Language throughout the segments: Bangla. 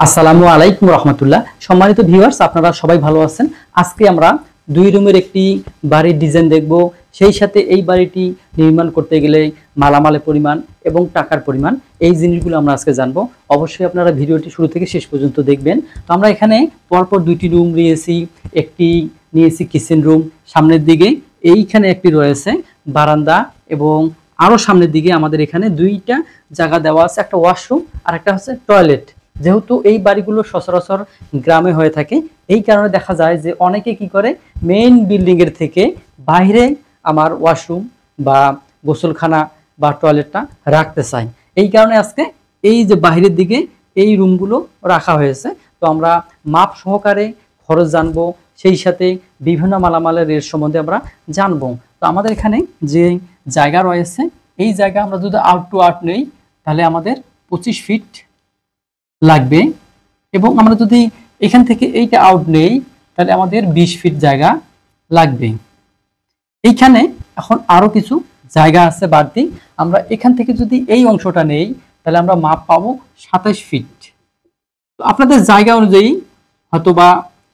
আসসালামু আলাইকুম রহমতুল্লাহ। সম্মানিত ভিউয়ার্স, আপনারা সবাই ভালো আছেন। আজকে আমরা দুই রুমের একটি বাড়ির ডিজাইন দেখব। সেই সাথে এই বাড়িটি নির্মাণ করতে গেলে মালামালের পরিমাণ এবং টাকার পরিমাণ, এই জিনিসগুলো আমরা আজকে জানবো। অবশ্যই আপনারা ভিডিওটি শুরু থেকে শেষ পর্যন্ত দেখবেন। তো আমরা এখানে পরপর দুইটি রুম নিয়েছি। একটি নিয়েছি কিচেন রুম, সামনের দিকে এইখানে একটি রয়েছে বারান্দা, এবং আরও সামনের দিকে আমাদের এখানে দুইটা জায়গা দেওয়া আছে, একটা ওয়াশরুম আর একটা হচ্ছে টয়লেট। যেহেতু এই বাড়িগুলো সচরাচর গ্রামে হয়ে থাকে, এই কারণে দেখা যায় যে অনেকে কি করে মেইন বিল্ডিং এর থেকে বাইরে আমার ওয়াশরুম বা গোসলখানা বা টয়লেটটা রাখতে চাই। এই কারণে আজকে এই যে বাইরের দিকে এই রুমগুলো রাখা হয়েছে। তো আমরা মাপ সহকারে খরচ জানবো, সেই সাথে বিভিন্ন মালামালের রেট সম্বন্ধে আমরা জানবো। তো আমাদের এখানে যে জায়গা রয়েছে, এই জায়গা আমরা যদি আউট টু আউট নেই তাহলে আমাদের 25 ফিট লাগবে, এবং আমরা যদি এখান থেকে এইটা আউট নেই তাহলে আমাদের 20 ফিট জায়গা লাগবে। এইখানে এখন আরো কিছু জায়গা আছে বাড়তি। আমরা এখান থেকে যদি এই অংশটা নেই তাহলে আমরা মাপ পাবো 27 ফিট। তো আপনাদের জায়গা অনুযায়ী হয়তো বা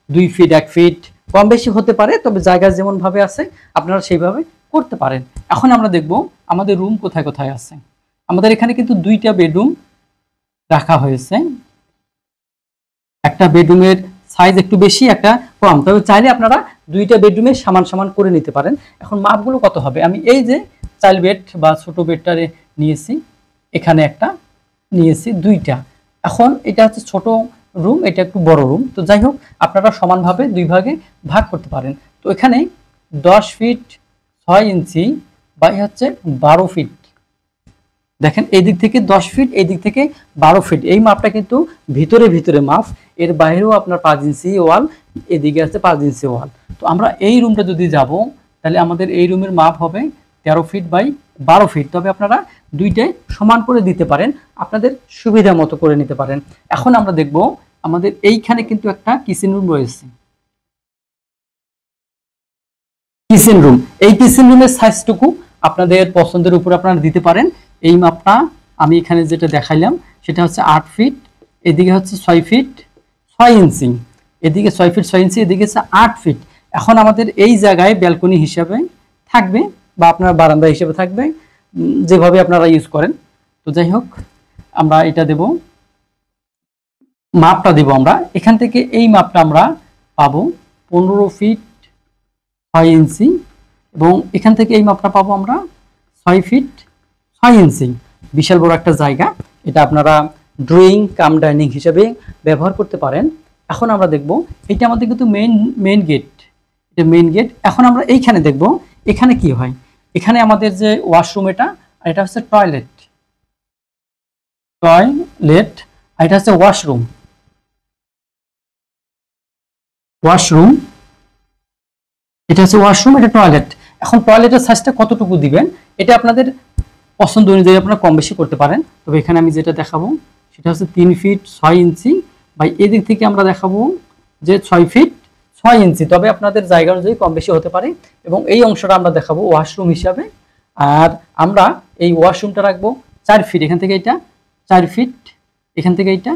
2 ফিট 1 ফিট কম বেশি হতে পারে, তবে জায়গা যেমন ভাবে আছে আপনারা সেইভাবে করতে পারেন। এখন আমরা দেখব আমাদের রুম কোথায় কোথায় আছে। আমাদের এখানে কিন্তু দুইটা বেডরুম রাখা হয়েছে। একটা বেডরুমের সাইজ একটু বেশি, একটা কম, তবে চাইলে আপনারা দুইটা বেডরুমে সমান সমান করে নিতে পারেন। এখন মাপগুলো কত হবে, আমি এই যে চাইল্ড বেড বা ছোট বেডটারে নিয়েছি, এখানে একটা নিয়েছি, দুইটা। এখন এটা হচ্ছে ছোট রুম, এটা একটু বড় রুম। তো যাই হোক, আপনারা সমানভাবে দুই ভাগে ভাগ করতে পারেন। তো এখানে 10 ফিট 6 ইঞ্চি বা হচ্ছে 12 ফিট। দেখেন এই দিক থেকে 10 ফিট, এই দিক থেকে 12 ফিট। এই মাপটা কিন্তু ভিতরে ভিতরে মাপ, এর বাইরেও আপনার 5 ইঞ্চি ওয়াল, এদিকে আছে 5 ইঞ্চি ওয়াল। তো আমরা এই রুমটা যদি যাব তাহলে আমাদের এই রুমের মাপ হবে 13 ফিট বাই 12 ফিট। তবে আপনারা দুইটাই সমান করে দিতে পারেন, আপনাদের সুবিধা মতো করে নিতে পারেন। এখন আমরা দেখব আমাদের এইখানে কিন্তু একটা কিচেন রুম রয়েছে। কিচেন রুম, এই কিচেন রুমের সাইজটুকু আপনাদের পছন্দের উপর আপনারা দিতে পারেন। এই মাপটা আমি এখানে যেটা দেখাইলাম সেটা হচ্ছে 8 ফিট, এদিকে হচ্ছে 6 ফিট 6 ইঞ্চি, এদিকে 6 ফিট 6 ইঞ্চি, এদিকে হচ্ছে 8 ফিট। এখন আমাদের এই জায়গায় ব্যালকনি হিসাবে থাকবে বা আপনার বারান্দা হিসেবে থাকবে, যেভাবে আপনারা ইউজ করেন। তো যাই হোক, আমরা এটা দেব, মাপটা দেব আমরা এখান থেকে। এই মাপটা আমরা পাবো 15 ফিট 6 ইঞ্চি, এবং এখান থেকে এই মাপটা পাবো আমরা 6 ফিট 6 ইঞ্চি। বিশাল বড় একটা জায়গা, এটা আপনারা ড্রয়িং কাম ডাইনিং হিসেবে ব্যবহার করতে পারেন। এখন আমরা দেখব, এটা আমাদের কিন্তু মেইন গেট, এটা মেইন গেট। এখন আমরা এইখানে দেখব এখানে কি হয়। এখানে আমাদের যে ওয়াশরুম, এটা হচ্ছে টয়লেট, আর এটা হচ্ছে ওয়াশরুম। এটা হচ্ছে ওয়াশরুম, এটা টয়লেট। এখন টয়লেটের সাইজটা কতটুকু দিবেন এটা আপনাদের পছন্দ অনুযায়ী আপনারা কম বেশি করতে পারেন। তবে এখানে আমি যেটা দেখাবো সেটা হচ্ছে 3 ফিট 6 ইঞ্চি, বা এদিক থেকে আমরা দেখাবো যে 6 ফিট 6 ইঞ্চি। তবে আপনাদের জায়গা অনুযায়ী কম বেশি হতে পারে। এবং এই অংশটা আমরা দেখাবো ওয়াশরুম হিসাবে, আর আমরা এই ওয়াশরুমটা রাখবো 4 ফিট। এখান থেকে এটা 4 ফিট, এখান থেকে এটা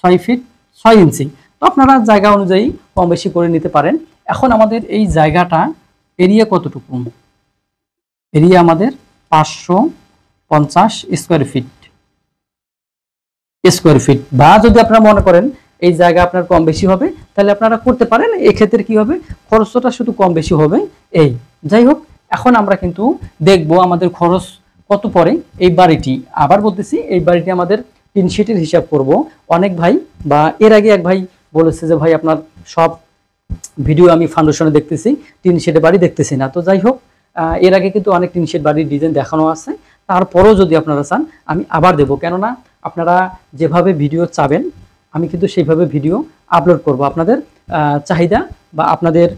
6 ফিট 6 ইঞ্চি। তো আপনারা জায়গা অনুযায়ী কম বেশি করে নিতে পারেন। এখন আমাদের এই জায়গাটা এরিয়া কতটুকু, এরিয়া আমাদের 550 স্কোয়ার ফিট। বা যদি আপনারা মনে করেন এই জায়গা আপনার কম বেশি হবে তাহলে আপনারা করতে পারেন। এক্ষেত্রে কি হবে, খরচটা শুধু কম বেশি হবে। এই যাই হোক, এখন আমরা কিন্তু দেখব আমাদের খরচ কত পড়ে এই বাড়িটি। আবার বলতেছি, এই বাড়িটি আমাদের 3 শেটের হিসাব করব। অনেক ভাই বা এর আগে এক ভাই বলেছে যে ভাই আপনার সব ভিডিও আমি ফাউন্ডেশনে দেখতেছি, 3 শেডের বাড়ি দেখতেছি না। তো যাই হোক, এর আগে কিন্তু অনেক 3 শেড বাড়ির ডিজাইন দেখানো আছে। তারপরও যদি আপনারা চান আমি আবার দেব, কেননা আপনারা যেভাবে ভিডিও চাবেন আমি কিন্তু সেইভাবে ভিডিও আপলোড করব। আপনাদের চাহিদা বা আপনাদের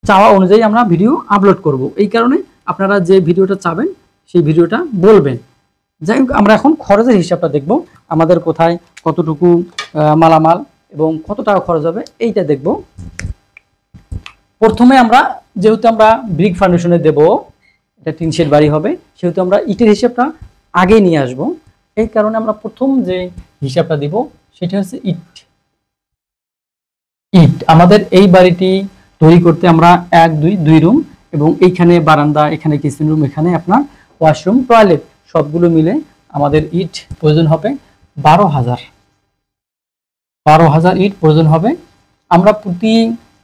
চাওয়া অনুযায়ী আমরা ভিডিও আপলোড করব। এই কারণে আপনারা যে ভিডিওটা চাবেন সেই ভিডিওটা বলবেন। যাই হোক, আমরা এখন খরচের হিসাবটা দেখব, আমাদের কোথায় কতটুকু মালামাল এবং কত টাকা খরচ হবে এইটা দেখব। প্রথমে আমরা যেহেতু আমরা ব্রিক ফাউন্ডেশনে দেব, এটা 3 শেড বাড়ি হবে, সেহেতু আমরা ইটের হিসাবটা আগে নিয়ে আসব। এই কারণে আমরা প্রথম যে হিসাবটা দিব সেটা হচ্ছে ইট। ইট আমাদের এই বাড়িটি তৈরি করতে আমরা 1 2 রুম এবং এইখানে বারান্দা, এখানে কিচেন রুম, এখানে আপনার ওয়াশরুম, টয়লেট সবগুলো মিলে আমাদের ইট প্রয়োজন হবে 12,000 ইট প্রয়োজন হবে। আমরা প্রতি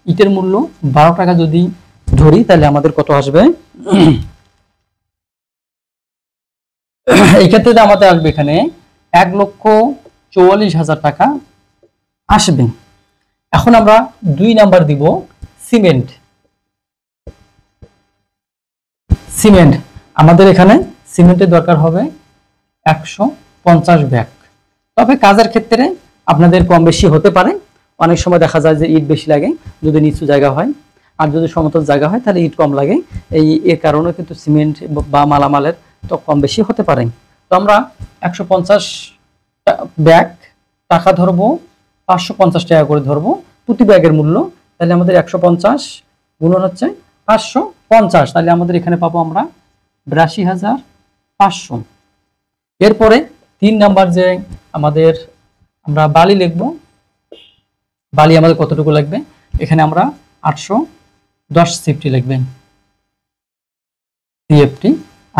ইটের মূল্য 12 টাকা যদি ধরি তাহলে আমাদের কত আসবে? এই ক্ষেত্রে আমাদের আসবে এখানে 1,44,000 টাকা আসবে। এখন আমরা 2 নাম্বার দিব সিমেন্ট। সিমেন্ট আমাদের এখানে সিমেন্টের দরকার হবে 150 ব্যাগ। তবে কাজের ক্ষেত্রে আপনাদের কম বেশি হতে পারে। অনেক সময় দেখা যায় যে ইট বেশি লাগে যদি নিচু জায়গা হয়, আর যদি সমতল জায়গা হয় তাহলে ইট কম লাগে। এর কারণে কিন্তু সিমেন্ট বা মালামালের তো কম বেশি হতে পারে। তো আমরা 150 ব্যাগ টাকা ধরবো, 550 টাকা করে ধরবো প্রতি ব্যাগের মূল্য। তাহলে আমাদের 150 গুণন হচ্ছে 550, তাহলে আমাদের এখানে পাবো আমরা 82,500। এরপরে 3 নাম্বার যে আমাদের আমরা বালি লিখবো। বালি আমাদের কতটুকু লাগবে? এখানে আমরা 810 সিএফটি লিখবেন, সিএফটি।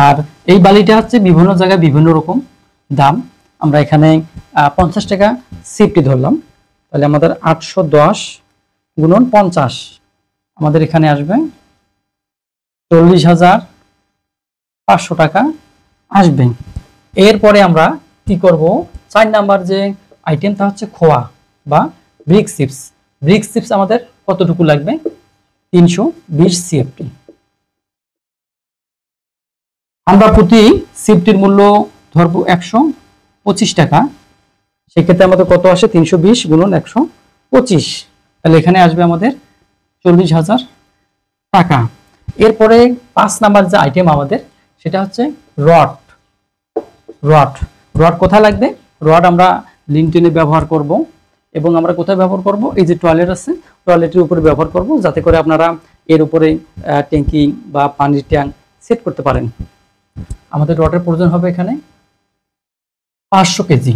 আর এই বালিটা হচ্ছে বিভিন্ন জায়গায় বিভিন্ন রকম দাম। আমরা এখানে 50 টাকা সিএফটি ধরলাম, তাহলে আমাদের 810 গুণন 50 আমাদের এখানে আসবে 40,500 টাকা আসবে। এরপরে আমরা কি করব? 4 নাম্বার যে আইটেমটা হচ্ছে খোয়া বা ব্রিক চিপস। ব্রিক চিপস আমাদের কতটুকু লাগবে? 320 সিএফটি। আমরা প্রতি সিএফটির মূল্য ধরবো 125 টাকা। সেক্ষেত্রে আমাদের কত আসে? 320 গুণন 125, তাহলে এখানে আসবে আমাদের 40,000 টাকা। এরপরে 5 নাম্বার যে আইটেম আমাদের সেটা হচ্ছে রড। রড রড কোথায় লাগবে? রড আমরা লিনটেনে ব্যবহার করব এবং আমরা কোথায় ব্যবহার করব? এই যে টয়লেট আছে, টয়লেটের উপরে ব্যবহার করব, যাতে করে আপনারা এর উপরে ট্যাঙ্কি বা পানির ট্যাঙ্ক সেট করতে পারেন। আমাদের রডের প্রয়োজন হবে এখানে 500 কেজি।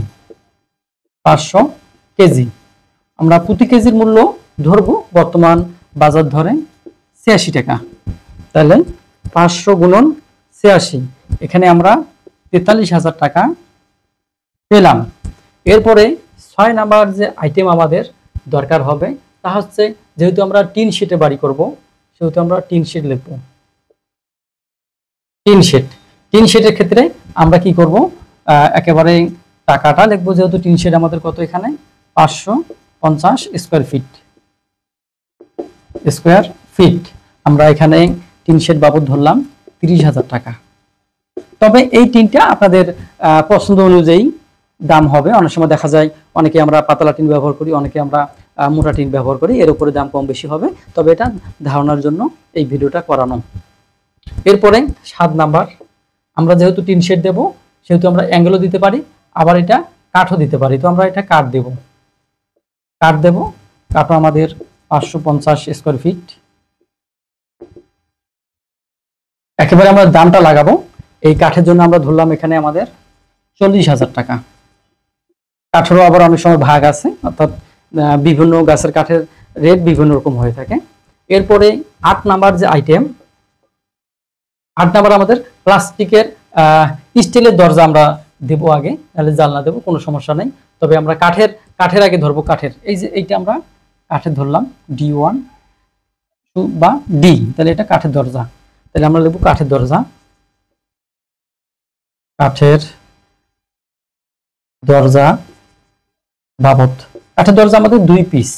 500 কেজি আমরা প্রতি কেজির মূল্য ধরবো বর্তমান বাজার ধরে 86 টাকা। তাহলে 500 গুণন 86, এখানে আমরা 43,000 টাকা পেলাম। এরপরে 6 নাম্বার যে আইটেম আমাদের দরকার হবে তা হচ্ছে, যেহেতু আমরা টিন শিটে বাড়ি করব সেহেতু আমরা টিন শিট লিখব। Tin sheet. টিন শিটের ক্ষেত্রে আমরা কি করব? একেবারে টাকাটা লিখবো, যেহেতু টিন শিট আমাদের কত এখানে 550 স্কয়ার ফিট। আমরা এখানে টিন শিট বাবদ ধরলাম 30,000 টাকা। তবে এই টিনটা আপনাদের পছন্দ অনুযায়ী দাম হবে। অনেক সময় দেখা যায় অনেকে আমরা পাতলা টিন ব্যবহার করি, অনেকে আমরা মোটা টিন ব্যবহার করি, এর উপরে দাম কম বেশি হবে। তবে এটা ধারণার জন্য এই ভিডিওটা করানো। এরপরে 7 নাম্বার, আমরা যেহেতু টিন শেড দেব সেহেতু আমরা অ্যাঙ্গেলও দিতে পারি, আবার এটা কাঠও দিতে পারি। তো আমরা এটা কাঠ দেব। কাঠও আমাদের 550 স্কয়ার ফিট। একেবারে আমরা দামটা লাগাবো। এই কাঠের জন্য আমরা ধরলাম এখানে আমাদের 40,000 টাকা। কাঠেরও আবার অনেক সময় ভাগ আছে, অর্থাৎ বিভিন্ন গাছের কাঠের রেট বিভিন্ন রকম হয়ে থাকে। এরপরে 8 নাম্বার যে আইটেম, 8 নাম্বার আমাদের প্লাস্টিকের স্টিলের দরজা আমরা দেব আগে, তাহলে জানলা দেব, কোনো সমস্যা নেই। তবে আমরা কাঠের আগে ধরবো। কাঠের এই যে এইটা আমরা কাঠের ধরলাম D1 বা ডি, তাহলে এটা কাঠের দরজা, তাহলে আমরা লিখব কাঠের দরজা। কাঠের দরজা বাবদ, কাঠের দরজা আমাদের 2 পিস।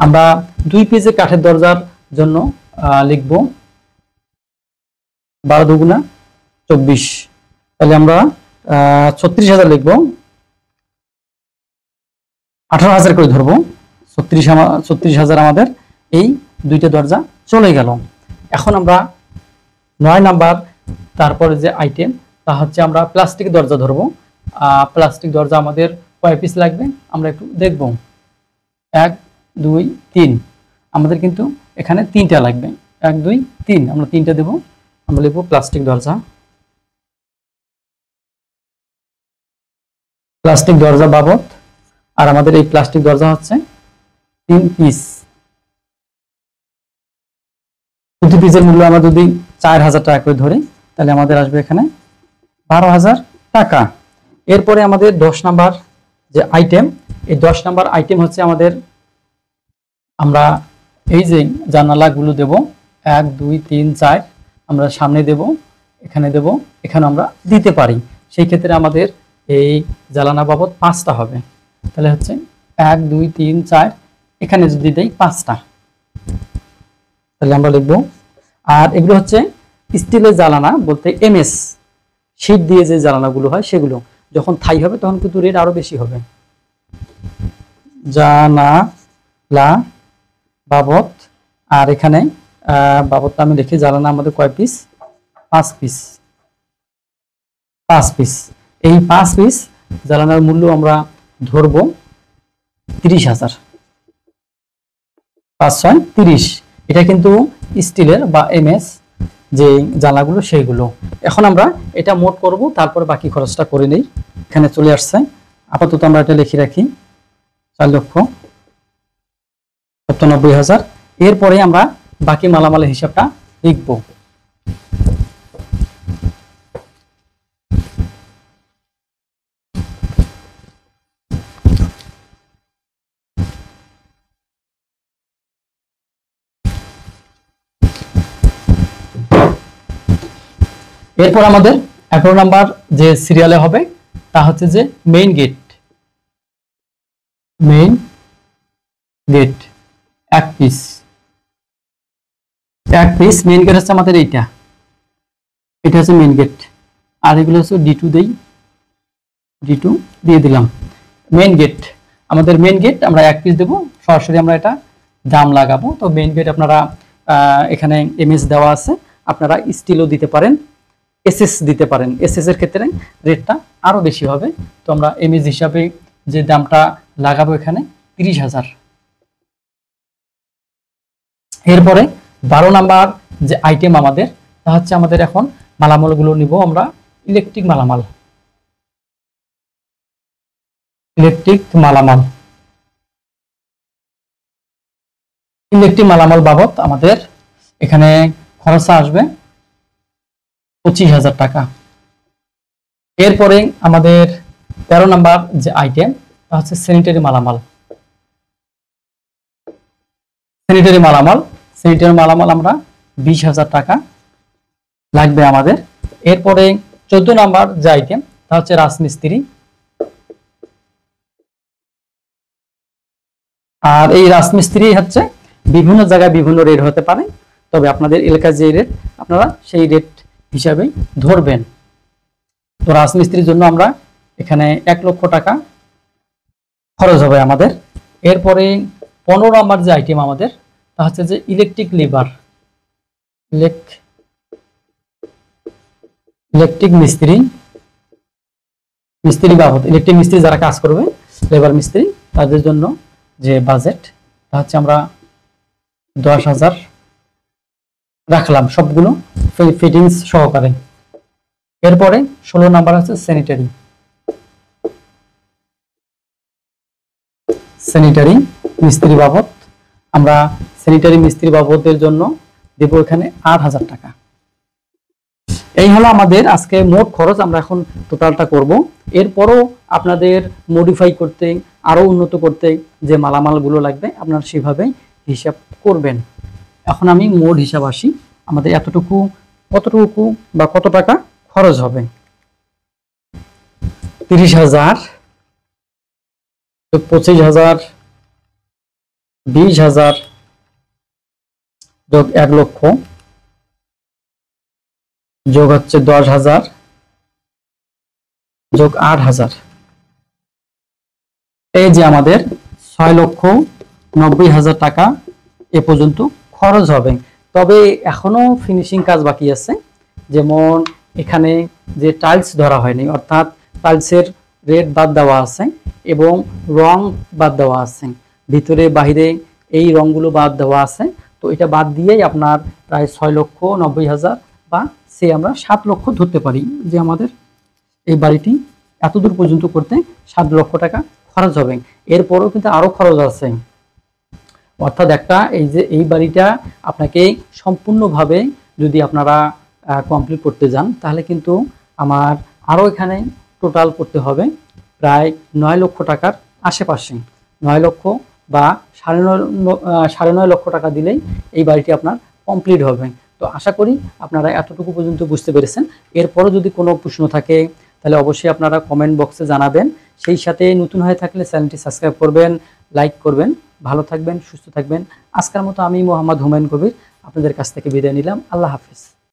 আমরা 2 পিসের কাঠের দরজার জন্য লিখব 12 দুগুণা 24, তাহলে আমরা 36,000 লিখব। 18,000 করে ধরবো। 36,000 আমাদের এই দুইটা দরজা চলে গেল। এখন আমরা 9 নাম্বার তারপরে যে আইটেম তা হচ্ছে আমরা প্লাস্টিক দরজা ধরবো। প্লাস্টিক দরজা আমাদের কয় পিস লাগবে আমরা একটু দেখব। 1 2 3, আমাদের কিন্তু এখানে 3টা লাগবে। 1 2 3, আমরা 3টা দেব। আমরা লিখব প্লাস্টিক দরজা। প্লাস্টিক দরজা বাবদ, আর আমাদের এই প্লাস্টিক দরজা হচ্ছে 3 পিস। প্রতি পিসের মূল্য আমরা যদি 4000 টাকা করে ধরি তাহলে আমাদের আসবে এখানে 12000 টাকা। এরপরে আমাদের 10 নাম্বার যে আইটেম, এই 10 নাম্বার আইটেম হচ্ছে আমাদের, আমরা এই যে জানালাগুলো দেব 1 2 3 4, আমরা সামনে দেব, এখানে দেব, এখানে আমরা দিতে পারি। সেই ক্ষেত্রে আমাদের এই জ্বালানা বাবদ 5টা হবে। তাহলে হচ্ছে 1 2 3 4, এখানে যদি দেই 5টা, তাহলে আমরা লিখব। আর এগুলো হচ্ছে স্টিলের জ্বালানা বলতে এমএস শীট দিয়ে যে জ্বালানাগুলো হয় সেগুলো। যখন থাই হবে তখন কিন্তু রেট আরো বেশি হবে। জানালা বাবদ, আর এখানে বাবদটা আমি লিখি, জ্বালানা আমাদের কয় পিস? 5 পিস। 5 পিস। এই 5 পিস জ্বালানার মূল্য আমরা ধরবো 30,000। 5 6 30। এটা কিন্তু স্টিলের বা এমএস যে জ্বালানাগুলো সেইগুলো। এখন আমরা এটা মোট করব, তারপর বাকি খরচটা করে নেই। এখানে চলে আসছে, আপাতত আমরা এটা লিখে রাখি 4,97,000। এরপরে আমরা বাকি মালামালের হিসাবটা লিখব। এরপর আমাদের 11 নাম্বার যে সিরিয়ালে হবে তা হচ্ছে যে main gate. Main gate 1 piece. 1 piece main gate হচ্ছে আমাদের এইটা, এটা হচ্ছে মেইন গেট। আর এগুলো হচ্ছে D2 দেই, D2 দিয়ে দিলাম। মেইন গেট, আমাদের মেইন গেট আমরা 1 পিস দেব, সরাসরি আমরা এটা দাম লাগাবো। তো মেইন গেট আপনারা এখানে এমএস দেওয়া আছে, আপনারা স্টিলও দিতে পারেন, এসএস দিতে পারেন। এসএস এর ক্ষেত্রে রেটটা আরো বেশি হবে। তো আমরা এমএস হিসাবে যে দামটা লাগাবো এখানে 30,000। এরপরে 12 নাম্বার যে আইটেম আমাদের, তা হচ্ছে আমাদের এখন মালামালগুলো নিব আমরা ইলেকট্রিক মালামাল। ইলেকট্রিক মালামাল, ইলেকট্রিক মালামাল বাবদ আমাদের এখানে খরচ আসবে 25,000 টাকা। এরপরে আমাদের 13 নাম্বার যে আইটেম তা হচ্ছে স্যানিটারি মালামাল। স্যানিটারি মালামাল, স্যানিটারি মালামাল আমরা 20,000 টাকা লাগবে আমাদের। এরপরে 14 নাম্বার যে আইটেম তা হচ্ছে রাজমিস্ত্রি। আর এই রাজমিস্ত্রি হচ্ছে বিভিন্ন জায়গায় বিভিন্ন রেট হতে পারে, তবে আপনাদের এলাকার যে রেট আপনারা সেই রেট হিসাবে ধরবেন। তো রাজমিস্ত্রির জন্য আমরা এখানে 1 লক্ষ টাকা খরচ হবে আমাদের। এরপরে 15 নাম্বার যে আইটেম আমাদের তা হচ্ছে যে ইলেকট্রিক লেবার। ইলেকট্রিক মিস্ত্রি, মিস্ত্রি বাবদ, ইলেকট্রিক মিস্ত্রি যারা কাজ করবে, লেবার মিস্ত্রি, তাদের জন্য যে বাজেট তা হচ্ছে আমরা 10,000 রাখলাম, সবগুলো ফিটিংস সহকারে। এরপরে 16 নাম্বার আছে স্যানিটারি। স্যানিটারি মিস্ত্রি বাবদ আমরা স্যানিটারি মিস্ত্রি বাবদের জন্য দেব এখানে 8,000 টাকা। এই হলো আমাদের আজকে মোট খরচ। আমরা এখন টোটালটা করব। এরপরও আপনাদের মডিফাই করতে, আরো উন্নত করতে যে মালামালগুলো লাগবে আপনারা সেভাবে হিসাব করবেন। এখন আমি মোট হিসাব আসি, আমাদের এতটুকু কতটুকু বা কত টাকা খরচ হবে। 30,000, 25,000, 20,000 যোগ 1 লক্ষ যোগ হচ্ছে 10,000 যোগ 8,000, এই যে আমাদের 6,90,000 টাকা এ পর্যন্ত খরচ হবে। তবে এখনো ফিনিশিং কাজ বাকি আছে, যেমন এখানে যে টাইলস ধরা হয়নি, অর্থাৎ টাইলসের রেট বাদ দেওয়া আছে এবং রং বাদ দেওয়া আছে, ভিতরে বাহিরে এই রংগুলো বাদ দেওয়া আছে। তো এটা বাদ দিয়েই আপনার প্রায় 6,90,000 বা সে আমরা 7 লক্ষ ধরতে পারি যে আমাদের এই বাড়িটি এতদূর পর্যন্ত করতে 7 লক্ষ টাকা খরচ হবে। এরপরও কিন্তু আরো খরচ আছে, অর্থাৎ একটা এই যে এই বাড়িটা আপনাকে সম্পূর্ণভাবে যদি আপনারা কমপ্লিট করতে যান তাহলে কিন্তু আমার আরও এখানে টোটাল করতে হবে প্রায় 9 লক্ষ টাকার আশেপাশে। 9 লক্ষ বা 9.5 লক্ষ টাকা দিলেই এই বাড়িটি আপনার কমপ্লিট হবে। তো আশা করি আপনারা এতটুকু পর্যন্ত বুঝতে পেরেছেন। এরপরও যদি কোনো প্রশ্ন থাকে তাহলে অবশ্যই আপনারা কমেন্ট বক্সে জানাবেন। সেই সাথে নতুন হয়ে থাকলে চ্যানেলটি সাবস্ক্রাইব করবেন, লাইক করবেন। ভালো থাকবেন, সুস্থ থাকবেন। আজকের মতো আমি মোহাম্মদ হুমায়ুন কবির আপনাদের কাছ থেকে বিদায় নিলাম। আল্লাহ হাফেজ।